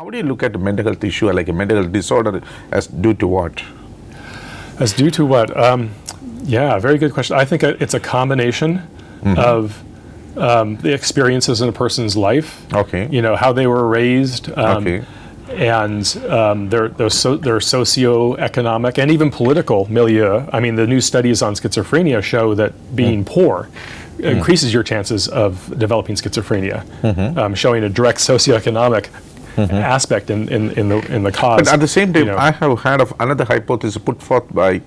How do you look at a mental health issue like a mental health disorder as due to what? As due to what? Yeah, very good question. I think it's a combination of the experiences in a person's life. Okay. You know, how they were raised. Okay. And their socioeconomic and even political milieu. I mean, the new studies on schizophrenia show that being poor increases your chances of developing schizophrenia, showing a direct socioeconomic aspect in the cause. But at the same time, you know. I have heard of another hypothesis put forth by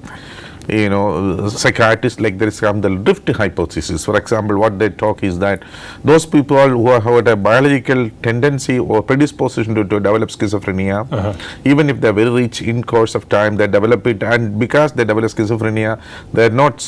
psychiatrists, like there is the drift hypothesis. For example, what they talk is that those people who have a biological tendency or predisposition to develop schizophrenia, even if they're very rich in course of time, they develop it, and because they develop schizophrenia, they're not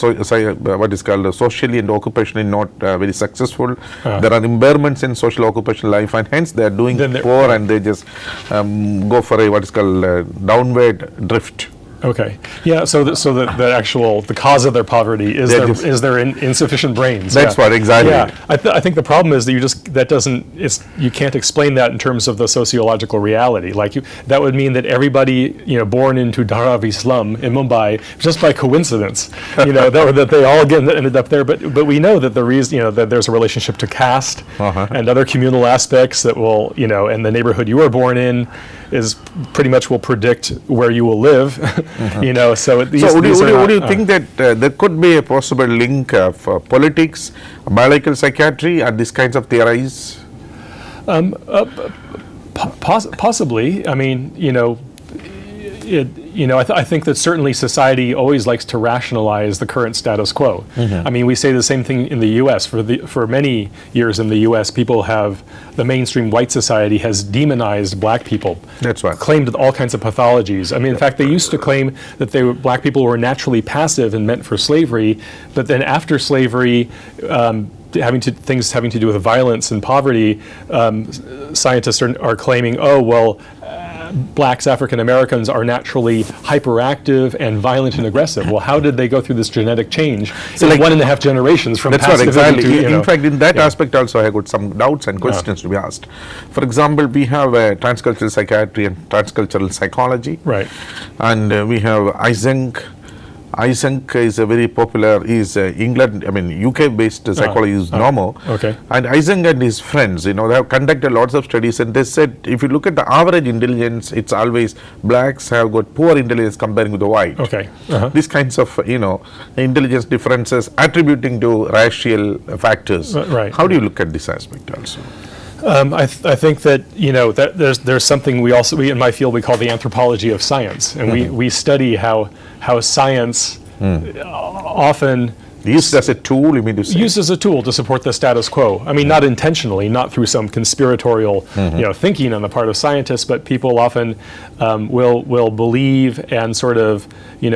what is called socially and occupationally not very successful. There are impairments in social occupational life, and hence they're doing poor, and they just go for a what is called downward drift. Okay. Yeah. So the cause of their poverty is their insufficient brains. That's what exactly. Yeah. I think the problem is that you can't explain that in terms of the sociological reality. Like that would mean that everybody born into Dharavi slum in Mumbai just by coincidence, that they all ended up there. But we know that the reason that there's a relationship to caste and other communal aspects that will and the neighborhood you were born in is pretty much will predict where you will live. So would you think that there could be a possible link of politics, biological psychiatry, and these kinds of theories? Possibly. I mean, I think that certainly society always likes to rationalize the current status quo. I mean, we say the same thing in the U.S. For many years in the U.S., the mainstream white society has demonized black people. That's right. Claimed all kinds of pathologies. I mean, in fact, they used to claim that black people were naturally passive and meant for slavery, but then after slavery, things having to do with violence and poverty, scientists are claiming, blacks, African Americans are naturally hyperactive and violent and aggressive. Well, how did they go through this genetic change in 1.5 generations from passivity to, in fact, in that aspect also I got some doubts and questions to be asked. For example, we have transcultural psychiatry and transcultural psychology. Right. And we have Eysenck. Eysenck is a very popular, UK-based psychologist, normal. Okay. And Eysenck and his friends, they have conducted lots of studies, and they said if you look at the average intelligence, it's always blacks have got poor intelligence comparing with the white. Okay. These kinds of, intelligence differences attributing to racial factors. Right. How do you look at this aspect also? I think that that there's something we in my field we call the anthropology of science, and we study how science often used as a tool, you mean to say? Used as a tool to support the status quo. I mean, not intentionally, not through some conspiratorial, thinking on the part of scientists, but people often will believe and sort of,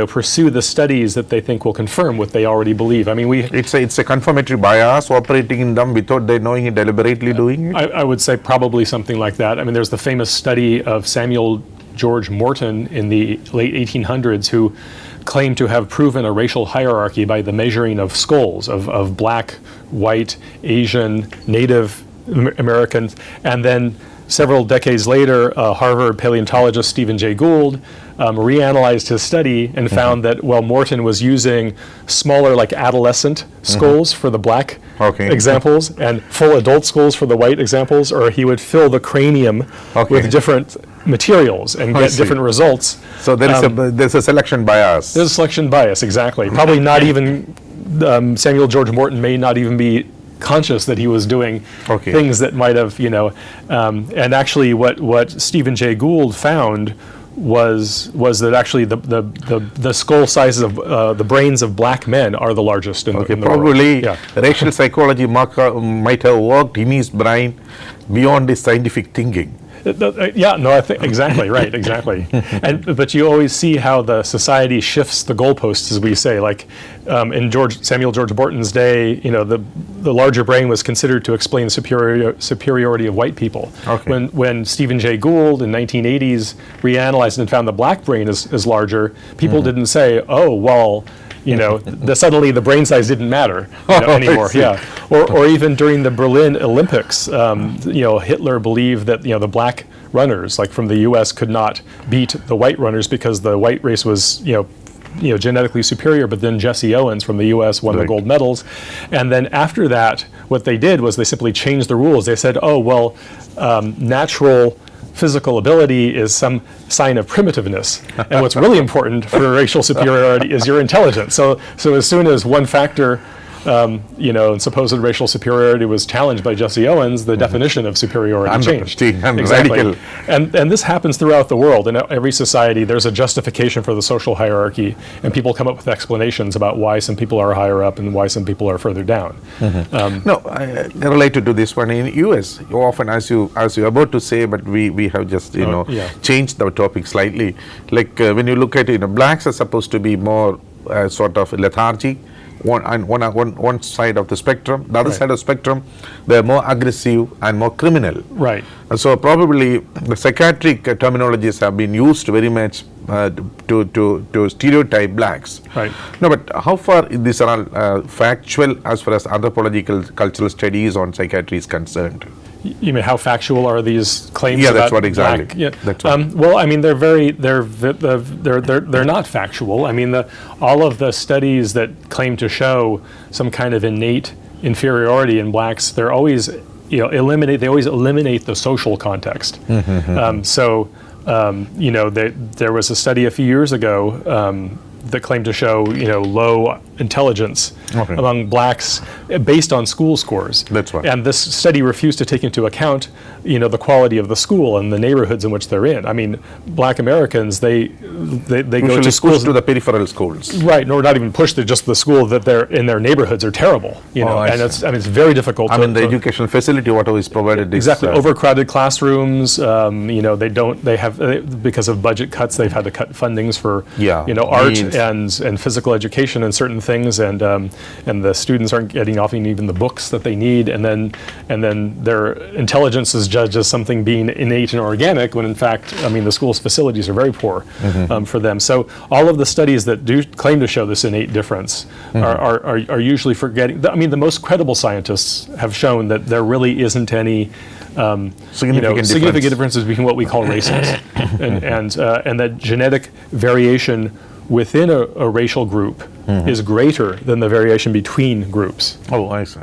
pursue the studies that they think will confirm what they already believe. I mean, it's a confirmatory bias operating in them without they knowing it, deliberately doing it. I would say probably something like that. I mean, there's the famous study of Samuel George Morton in the late 1800s who claimed to have proven a racial hierarchy by the measuring of skulls of black, white, Asian, Native Americans. And then several decades later, Harvard paleontologist Stephen Jay Gould reanalyzed his study and found that, Morton was using smaller, like adolescent skulls for the black examples and full adult skulls for the white examples, or he would fill the cranium with different materials and get different results. So there's a selection bias. There's a selection bias, exactly. Probably not even, Samuel George Morton may not even be conscious that he was doing things that might have, and actually what Stephen Jay Gould found was that actually the skull sizes of the brains of black men are the largest in the world. Probably racial psychology might have worked in his brain beyond his scientific thinking. I think exactly right, exactly. But you always see how the society shifts the goalposts, as we say. Like in Samuel George Morton's day, the larger brain was considered to explain the superiority of white people. When Stephen Jay Gould in 1980s reanalyzed and found the black brain is larger, people didn't say, suddenly the brain size didn't matter anymore. Or even during the Berlin Olympics, Hitler believed that the black runners, like from the U.S., could not beat the white runners because the white race was, genetically superior, but then Jesse Owens from the U.S. won the Right. gold medals. And then after that, what they did was they simply changed the rules. They said, oh, well, natural physical ability is some sign of primitiveness. And what's really important for racial superiority is your intelligence. So as soon as one factor, and supposed racial superiority was challenged by Jesse Owens, the definition of superiority changed. Exactly. Radical. And this happens throughout the world. In every society, there's a justification for the social hierarchy, and people come up with explanations about why some people are higher up and why some people are further down. Related to this one, in US, you often, as you're about to say, but we have just, changed the topic slightly. Like when you look at it, blacks are supposed to be more sort of lethargy, one side of the spectrum. The other Right. side of the spectrum, they're more aggressive and more criminal. Right. And so probably the psychiatric terminologies have been used very much to stereotype blacks. Right. No, but how far these are all factual as far as anthropological cultural studies on psychiatry is concerned? You mean how factual are these claims? Yeah, about that's what exactly. black? Yeah. That's what. Well, I mean, they're not factual. I mean, all of the studies that claim to show some kind of innate inferiority in blacks, they're always eliminate the social context. There was a study a few years ago that claimed to show low intelligence among blacks based on school scores. That's right. And this study refused to take into account the quality of the school and the neighborhoods in which they're in. I mean, black Americans, they go to schools to the peripheral schools. Right, nor not even pushed to just the school that they're in their neighborhoods are terrible. And it's very difficult. I mean, the educational facility, whatever is provided, Exactly, is overcrowded classrooms. Because of budget cuts, they've had to cut fundings for art and physical education and certain things, and the students aren't getting often even the books that they need, and then their intelligence is judged as something being innate and organic, when in fact, I mean, the school's facilities are very poor for them. So all of the studies that do claim to show this innate difference are usually forgetting. I mean, the most credible scientists have shown that there really isn't any significant differences between what we call races, and that genetic variation within a racial group is greater than the variation between groups. Oh, I see.